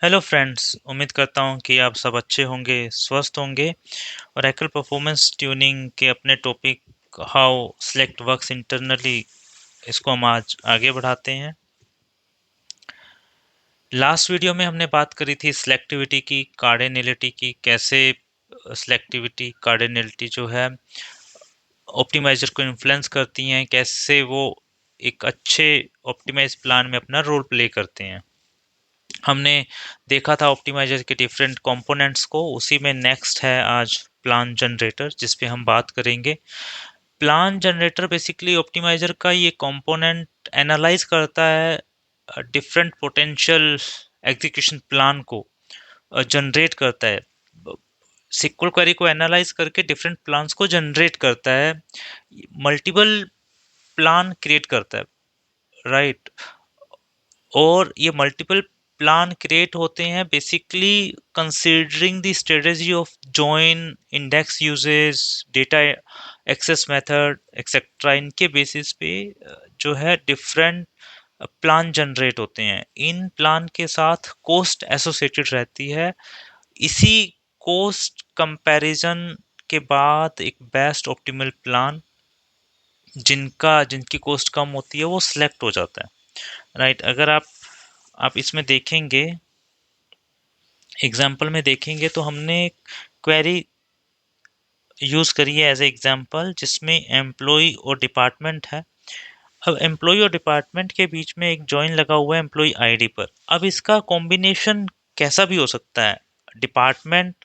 Hello friends, उम्मीद करता हूँ कि आप सब अच्छे होंगे, स्वस्थ होंगे और एकल परफॉर्मेंस ट्यूनिंग के अपने topic how select works internally इसको हम आज आगे बढ़ाते हैं। लास्ट वीडियो में हमने बात करी थी सिलेक्टिविटी की, कार्डिनलिटी की, कैसे सिलेक्टिविटी कार्डिनलिटी जो है ऑप्टिमाइजर को इन्फ्लुएंस करती हैं, कैसे वो एक अच्छे ऑप्टिमाइज प्लान में अपना रोल प्ले करते हैं। हमने देखा था ऑप्टिमाइजर के डिफरेंट कंपोनेंट्स को। उसी में नेक्स्ट है आज प्लान जनरेटर, जिस पे हम बात करेंगे। प्लान जनरेटर बेसिकली ऑप्टिमाइजर का ये कंपोनेंट एनालाइज करता है डिफरेंट पोटेंशियल एग्जीक्यूशन प्लान को जनरेट करता है। सिक्वल क्वेरी को एनालाइज करके डिफरेंट प्लान्स को जनरेट करता है, मल्टीपल प्लान क्रिएट करता है, राइट। और ये मल्टीपल प्लान क्रिएट होते हैं basically considering the strategy of join, index uses, data access method etcetera. इनके बेसिस पे जो है डिफरेंट प्लान जनरेट होते हैं। इन प्लान के साथ कॉस्ट एसोसिएटेड रहती है। इसी कॉस्ट कंपैरिजन के बाद एक बेस्ट ऑप्टिमल प्लान जिनकी कॉस्ट कम होती है वो सिलेक्ट हो जाता है, राइट। अगर आप इसमें देखेंगे, एग्जाम्पल में देखेंगे तो हमने क्वेरी यूज करी है एज ए एग्जाम्पल, जिसमें एम्प्लॉय और डिपार्टमेंट है। अब एम्प्लॉय और डिपार्टमेंट के बीच में एक जॉइन लगा हुआ है एम्प्लॉय आईडी पर। अब इसका कॉम्बिनेशन कैसा भी हो सकता है, डिपार्टमेंट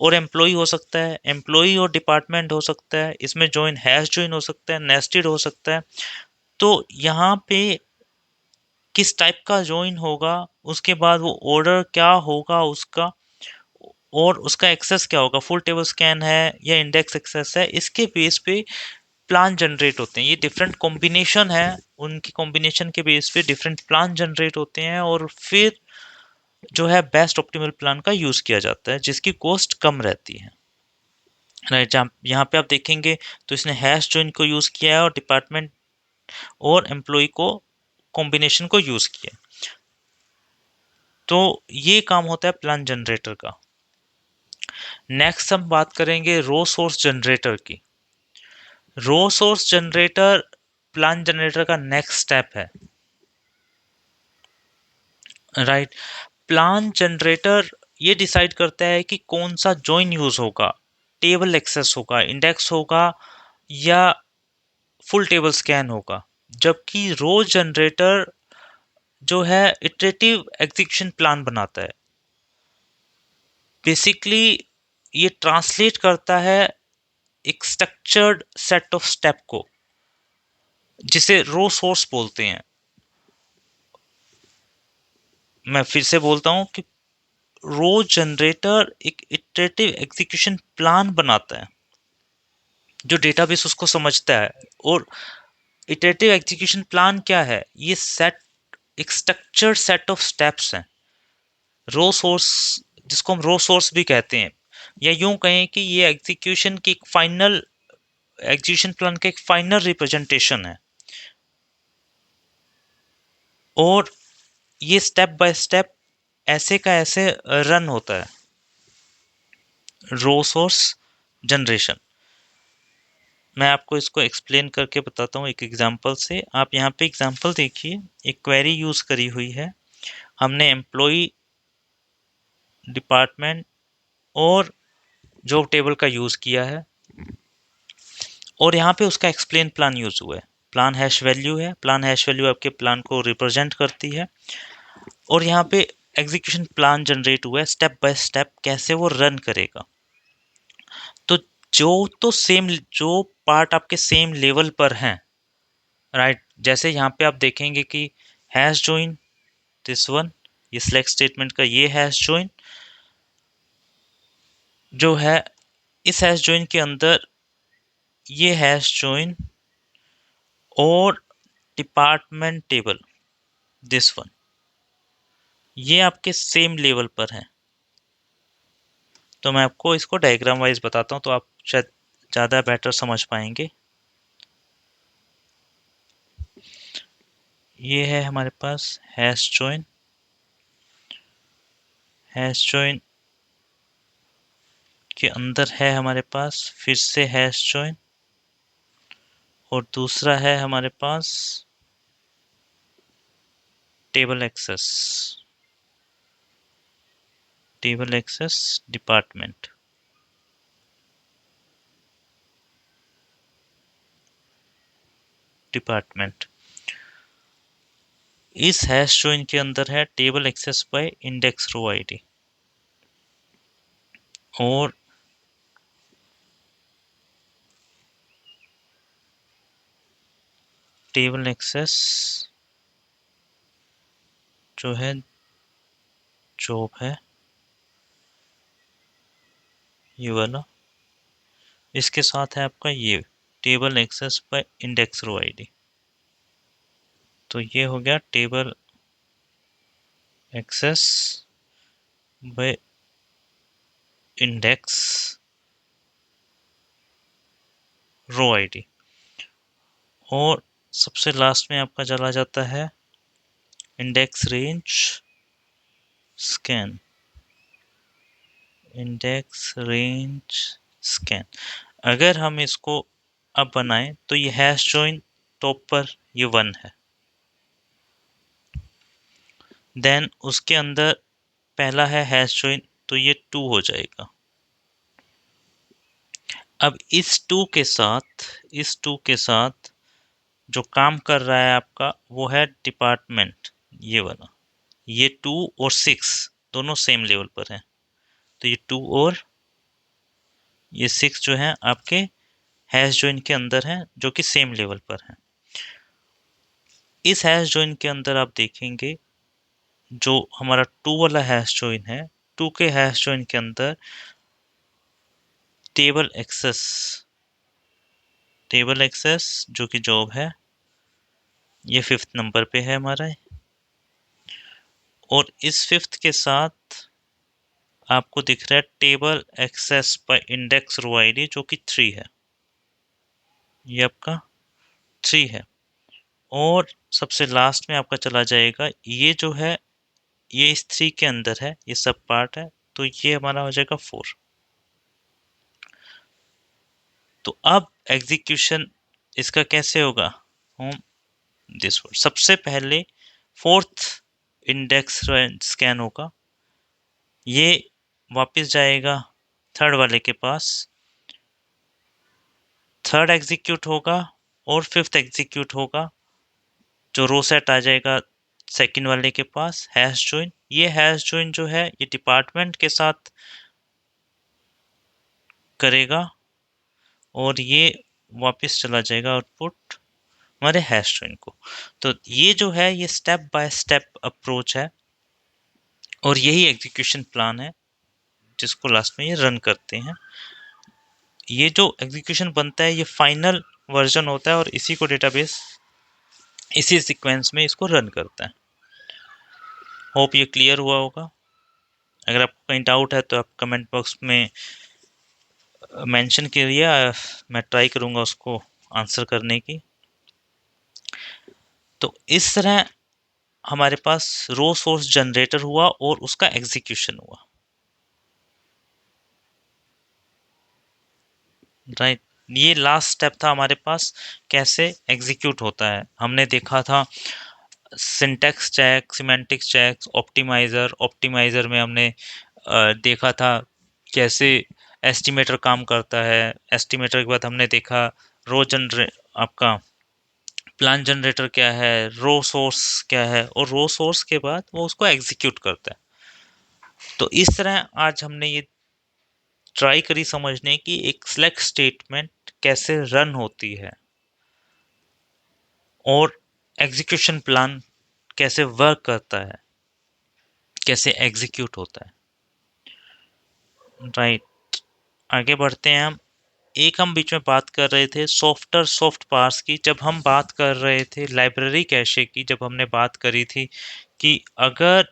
और एम्प्लॉय हो सकता है, एम्प्लॉय और डिपार्टमेंट हो सकता है, इसमें जॉइन हैश जॉइन हो सकता है, नेस्टेड हो सकता है। तो यहाँ पे किस टाइप का जॉइन होगा, उसके बाद वो ऑर्डर क्या होगा उसका, और उसका एक्सेस क्या होगा, फुल टेबल स्कैन है या इंडेक्स एक्सेस है, इसके बेस पे प्लान जनरेट होते हैं। ये डिफरेंट कॉम्बिनेशन है, उनकी कॉम्बिनेशन के बेस पे डिफरेंट प्लान जनरेट होते हैं और फिर जो है बेस्ट ऑप्टिमल प्लान का यूज किया जाता है जिसकी कॉस्ट कम रहती है, राइट। जहाँ यहाँ पे आप देखेंगे तो इसने हैश जॉइन को यूज किया है और डिपार्टमेंट और एम्प्लॉय को कॉम्बिनेशन को यूज किया। तो ये काम होता है प्लान जनरेटर का। नेक्स्ट हम बात करेंगे रो सोर्स जनरेटर की। रो सोर्स जनरेटर प्लान जनरेटर का नेक्स्ट स्टेप है, राइट। प्लान जनरेटर ये डिसाइड करता है कि कौन सा जॉइन यूज होगा, टेबल एक्सेस होगा, इंडेक्स होगा या फुल टेबल स्कैन होगा। जबकि रो जनरेटर जो है इटरेटिव एग्जीक्यूशन प्लान बनाता है। बेसिकली ये ट्रांसलेट करता है एक स्ट्रक्चर्ड सेट ऑफ स्टेप को, जिसे रो सोर्स बोलते हैं। मैं फिर से बोलता हूं कि रो जनरेटर एक इटरेटिव एग्जीक्यूशन प्लान बनाता है जो डेटाबेस उसको समझता है। और इटरेटिव एग्जीक्यूशन प्लान क्या है, ये सेट एक स्ट्रक्चर्ड सेट ऑफ स्टेप्स हैं। रो सोर्स, जिसको हम रो सोर्स भी कहते हैं, या यूं कहें कि ये एग्जीक्यूशन की एक फाइनल, एग्जीक्यूशन प्लान का एक फाइनल रिप्रेजेंटेशन है। और ये स्टेप बाय स्टेप ऐसे का ऐसे रन होता है रो सोर्स जनरेशन। मैं आपको इसको एक्सप्लेन करके बताता हूँ एक एग्जांपल से। आप यहाँ पे एग्जांपल देखिए, एक क्वेरी यूज करी हुई है। हमने एम्प्लॉय, डिपार्टमेंट और जॉब टेबल का यूज किया है और यहाँ पे उसका एक्सप्लेन प्लान यूज हुआ है। प्लान हैश वैल्यू है, प्लान हैश वैल्यू आपके प्लान को रिप्रेजेंट करती है। और यहाँ पे एग्जीक्यूशन प्लान जनरेट हुआ है स्टेप बाय स्टेप कैसे वो रन करेगा। तो जो पार्ट आपके सेम लेवल पर हैं, राइट। जैसे यहाँ पे आप देखेंगे कि हैश जॉइन, दिस वन, ये सिलेक्ट स्टेटमेंट का ये हैश जॉइन जो है, इस हैश जॉइन के अंदर ये हैश जॉइन और डिपार्टमेंट टेबल, दिस वन, ये आपके सेम लेवल पर हैं। तो मैं आपको इसको डायग्राम वाइज बताता हूँ तो आप शायद ज़्यादा बेटर समझ पाएंगे। ये है हमारे पास हैश जॉइन हैश जॉइन के अंदर है हमारे पास फिर से हैश जॉइन, और दूसरा है हमारे पास table access, table access department. Department इस हैश जॉइन के अंदर है table access by index row ID, और टेबल एक्सेस जो है जॉब है ये वाला, इसके साथ है आपका ये table access by index row ID. तो ये हो गया table access by index row ID, और सबसे लास्ट में आपका चला जाता है index range scan, index range scan. अगर हम इसको अब बनाएं तो ये हैश जॉइन टॉप पर ये 1 है, देन उसके अंदर पहला है हैश जॉइन तो ये 2 हो जाएगा। अब इस टू के साथ जो काम कर रहा है आपका वो है डिपार्टमेंट, ये वाला, ये 2 और 6 दोनों सेम लेवल पर हैं, तो ये 2 और ये 6 जो है आपके हैश जॉइन के अंदर है जो कि सेम लेवल पर है। इस हैश जॉइन के अंदर आप देखेंगे जो हमारा 2 वाला हैश जॉइन है, 2 के हैश जॉइन के अंदर टेबल एक्सेस जो कि जॉब है ये 5th नंबर पे है हमारा, और इस 5th के साथ आपको दिख रहा है table access by index row ID जो कि 3 है, ये आपका 3 है। और सबसे लास्ट में आपका चला जाएगा ये जो है ये इस 3 के अंदर है, ये सब पार्ट है, तो ये हमारा हो जाएगा 4। तो अब एग्जीक्यूशन इसका कैसे होगा, होम दिस वर्ड सबसे पहले 4th इंडेक्स स्कैन होगा, ये वापस जाएगा 3rd वाले के पास, 3rd एग्जीक्यूट होगा और 5th एग्जीक्यूट होगा, जो रो सेट आ जाएगा 2nd वाले के पास हैश जॉइन। ये हैश जॉइन जो है ये डिपार्टमेंट के साथ करेगा और ये वापस चला जाएगा आउटपुट हमारे हैश जॉइन को। तो ये जो है ये स्टेप बाय स्टेप अप्रोच है और यही एग्जीक्यूशन प्लान है जिसको लास्ट में ये रन करते हैं। ये जो एग्जीक्यूशन बनता है ये फाइनल वर्जन होता है और इसी को डेटाबेस इसी सीक्वेंस में इसको रन करता है। होप ये क्लियर हुआ होगा। अगर आपको कहीं डाउट है तो आप कमेंट बॉक्स में मेंशन करिए, मैं ट्राई करूंगा उसको आंसर करने की। तो इस तरह हमारे पास रो सोर्स जनरेटर हुआ और उसका एग्जीक्यूशन हुआ, राइट। ये लास्ट स्टेप था हमारे पास कैसे एग्जीक्यूट होता है। हमने देखा था syntax check, semantics check, optimiser में हमने देखा था कैसे एस्टिमेटर काम करता है। एस्टिमेटर के बाद हमने देखा रो जनरे आपका प्लान जनरेटर क्या है, रो सोर्स क्या है, और रो सोर्स के बाद वो उसको एग्जीक्यूट करता है। तो इस तरह आज हमने ये ट्राई करी समझने की एक सिलेक्ट स्टेटमेंट कैसे रन होती है और एग्जीक्यूशन प्लान कैसे वर्क करता है, कैसे एग्जीक्यूट होता है, राइट। आगे बढ़ते हैं हम। एक हम बीच में बात कर रहे थे सॉफ्टवेयर सॉफ्ट पार्स की, जब हम बात कर रहे थे लाइब्रेरी कैशे की, जब हमने बात करी थी कि अगर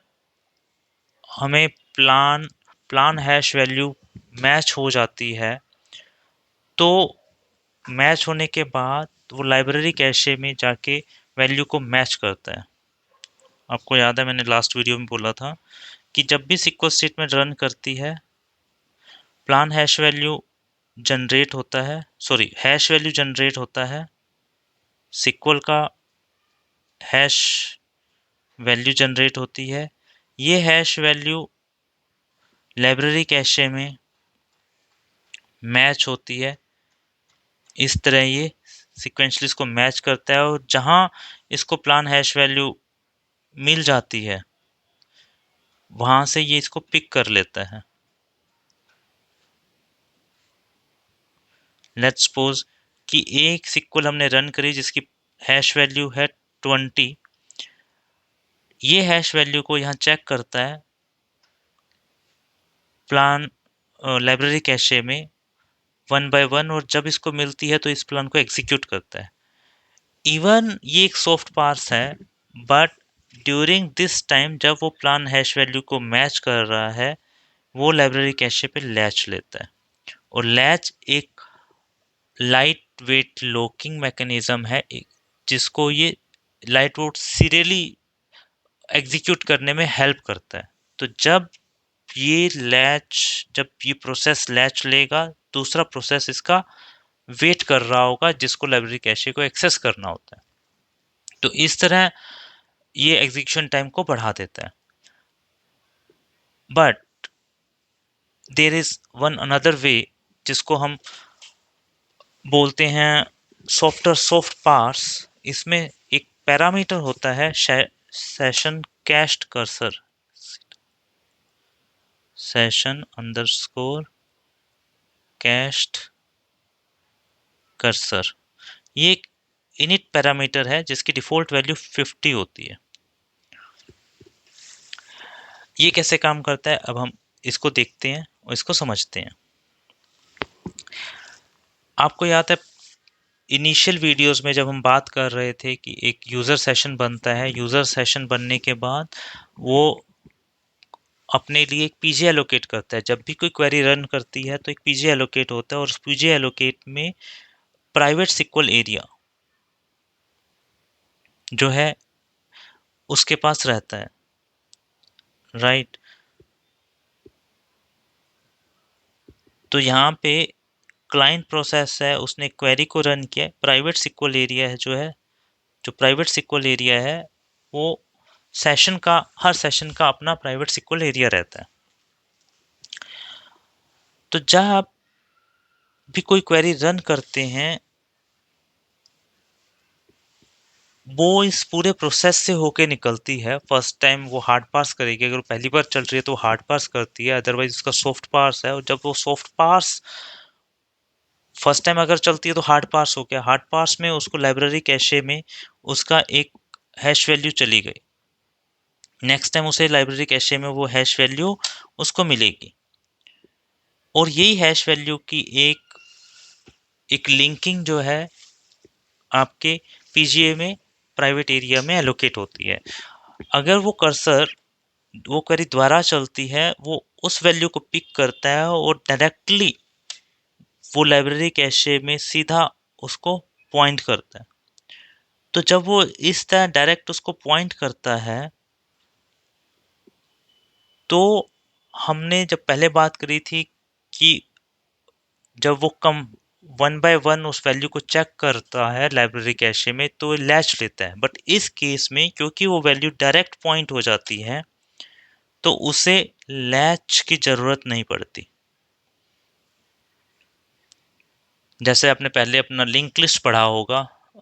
हमें प्लान हैश वैल्यू मैच हो जाती है तो मैच होने के बाद वो लाइब्रेरी कैशे में जाके वैल्यू को मैच करता है। आपको याद है मैंने लास्ट वीडियो में बोला था कि जब भी SQL स्टेटमेंट रन करती है, प्लान हैश वैल्यू जनरेट होता है, सॉरी हैश वैल्यू जनरेट होता है, SQL का हैश वैल्यू जनरेट होती है, ये हैश वैल्यू लाइब्रेरी कैशे में मैच होती है। इस तरह ये सिक्वेंशली इसको मैच करता है और जहां इसको प्लान हैश वैल्यू मिल जाती है वहां से ये इसको पिक कर लेता है। लेट्स सपोज कि एक सिक्वल हमने रन करी जिसकी हैश वैल्यू है 20। ये हैश वैल्यू को यहाँ चेक करता है प्लान लाइब्रेरी कैशे में 1 by 1, और जब इसको मिलती है तो इस प्लान को एग्जीक्यूट करता है। इवन ये एक सॉफ्ट पार्स है, बट ड्यूरिंग दिस टाइम जब वो प्लान हैश वैल्यू को मैच कर रहा है वो लाइब्रेरी कैशे पे लैच लेता है, और लैच एक लाइट वेट लॉकिंग मैकेनिज्म है जिसको ये लाइट वेट सीरियली एग्जीक्यूट करने में हेल्प करता है। तो जब ये प्रोसेस लैच लेगा, दूसरा प्रोसेस इसका वेट कर रहा होगा जिसको लाइब्रेरी कैशे को एक्सेस करना होता है। तो इस तरह ये एग्जीक्यूशन टाइम को बढ़ा देता है। But there is one another way जिसको हम बोलते हैं सॉफ्ट पार्स। इसमें एक पैरामीटर होता है session cached cursor, session underscore cached cursor. ये एक इनिट पैरामीटर है जिसकी डिफॉल्ट वैल्यू 50 होती है। ये कैसे काम करता है अब हम इसको देखते हैं और इसको समझते हैं। आपको याद है इनिशियल वीडियोस में जब हम बात कर रहे थे कि एक यूजर सेशन बनता है, यूजर सेशन बनने के बाद वो अपने लिए एक पीजे एलोकेट करता है। जब भी कोई क्वेरी रन करती है तो एक पीजे एलोकेट होता है, और उस पीजे एलोकेट में प्राइवेट सिक्वल एरिया जो है उसके पास रहता है, राइट। तो यहाँ पे क्लाइंट प्रोसेस है, उसने क्वेरी को रन किया, प्राइवेट सिक्वल एरिया है जो प्राइवेट सिक्वल एरिया है वो हर सेशन का अपना प्राइवेट सिक्वल एरिया रहता है। तो जब आप भी कोई क्वेरी रन करते हैं वो इस पूरे प्रोसेस से होके निकलती है। फर्स्ट टाइम वो हार्ड पार्स करेगी, अगर पहली बार चल रही है तो हार्ड पार्स करती है, अदरवाइज उसका सॉफ्ट पार्स है। और जब वो सॉफ्ट पार्स फर्स्ट टाइम अगर चलती है तो हार्ड पार्स हो गया, हार्ड पार्स में उसको लाइब्रेरी कैशे में उसका एक हैश वैल्यू चली गई, नेक्स्ट टाइम उसे लाइब्रेरी कैशे में वो हैश वैल्यू उसको मिलेगी, और यही हैश वैल्यू की एक लिंकिंग जो है आपके पीजीए में प्राइवेट एरिया में एलोकेट होती है। अगर वो क्वेरी द्वारा चलती है वो उस वैल्यू को पिक करता है और डायरेक्टली वो लाइब्रेरी कैशे में सीधा उसको पॉइंट करता है। तो जब वो इस तरह डायरेक्ट उसको पॉइंट करता है तो हमने जब पहले बात करी थी कि जब वो 1 by 1 उस वैल्यू को चेक करता है लाइब्रेरी कैशे में तो लैच लेता है। बट इस केस में क्योंकि वो वैल्यू डायरेक्ट पॉइंट हो जाती है तो उसे लैच की जरूरत नहीं पड़ती। जैसे आपने पहले अपना लिंक लिस्ट पढ़ा होगा,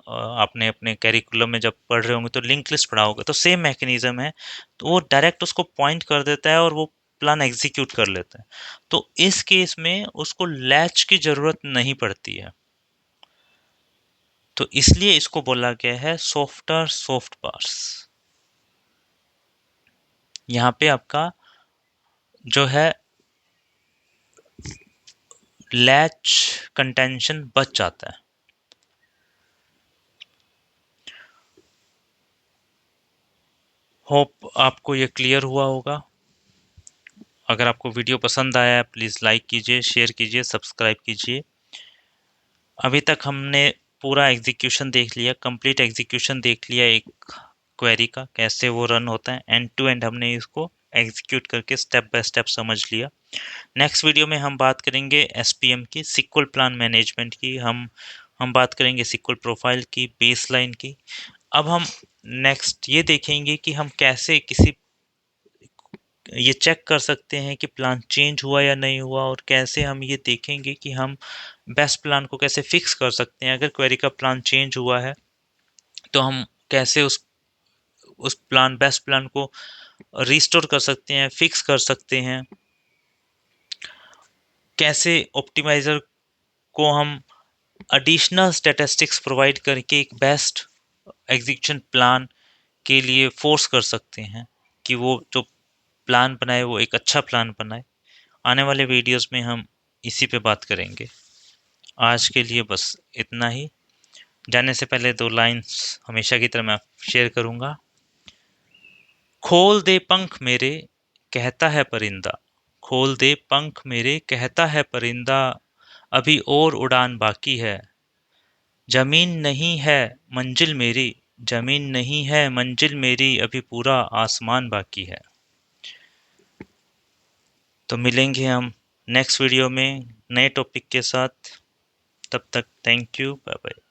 आपने अपने कैरिकुलम में जब पढ़ रहे होंगे तो लिंक लिस्ट पढ़ा होगा, तो सेम मैकेनिज्म है। तो वो डायरेक्ट उसको पॉइंट कर देता है और वो प्लान एग्जीक्यूट कर लेता है। तो इस केस में उसको लैच की जरूरत नहीं पड़ती है, तो इसलिए इसको बोला गया है सॉफ्ट पार्स। यहाँ पे आपका जो है लैच कंटेंशन बच जाता है। होप आपको ये क्लियर हुआ होगा। अगर आपको वीडियो पसंद आया प्लीज़ लाइक कीजिए, शेयर कीजिए, सब्सक्राइब कीजिए। अभी तक हमने पूरा एग्जीक्यूशन देख लिया, कंप्लीट एग्जीक्यूशन देख लिया एक क्वेरी का, कैसे वो रन होता है, एंड टू एंड हमने इसको एग्जीक्यूट करके स्टेप बाय स्टेप समझ लिया। नेक्स्ट वीडियो में हम बात करेंगे एसपीएम की, सिक्वल प्लान मैनेजमेंट की, हम बात करेंगे सिक्वल प्रोफाइल की, बेसलाइन की। अब हम नेक्स्ट ये देखेंगे कि हम कैसे ये चेक कर सकते हैं कि प्लान चेंज हुआ या नहीं हुआ, और कैसे हम ये देखेंगे कि हम बेस्ट प्लान को कैसे फिक्स कर सकते हैं। अगर क्वेरी का प्लान चेंज हुआ है तो हम कैसे उस प्लान बेस्ट प्लान को रिस्टोर कर सकते हैं, फिक्स कर सकते हैं। कैसे ऑप्टिमाइजर को हम एडिशनल स्टैटिस्टिक्स प्रोवाइड करके एक बेस्ट एग्जीक्यूशन प्लान के लिए फोर्स कर सकते हैं कि वो जो प्लान बनाए वो एक अच्छा प्लान बनाए। आने वाले वीडियोस में हम इसी पे बात करेंगे। आज के लिए बस इतना ही। जाने से पहले दो लाइंस हमेशा की तरह मैं शेयर करूंगा। खोल दे पंख मेरे, कहता है परिंदा, खोल दे पंख मेरे, कहता है परिंदा, अभी और उड़ान बाकी है। जमीन नहीं है मंजिल मेरी, जमीन नहीं है मंजिल मेरी, अभी पूरा आसमान बाकी है। तो मिलेंगे हम नेक्स्ट वीडियो में नए टॉपिक के साथ। तब तक थैंक यू, बाय बाय।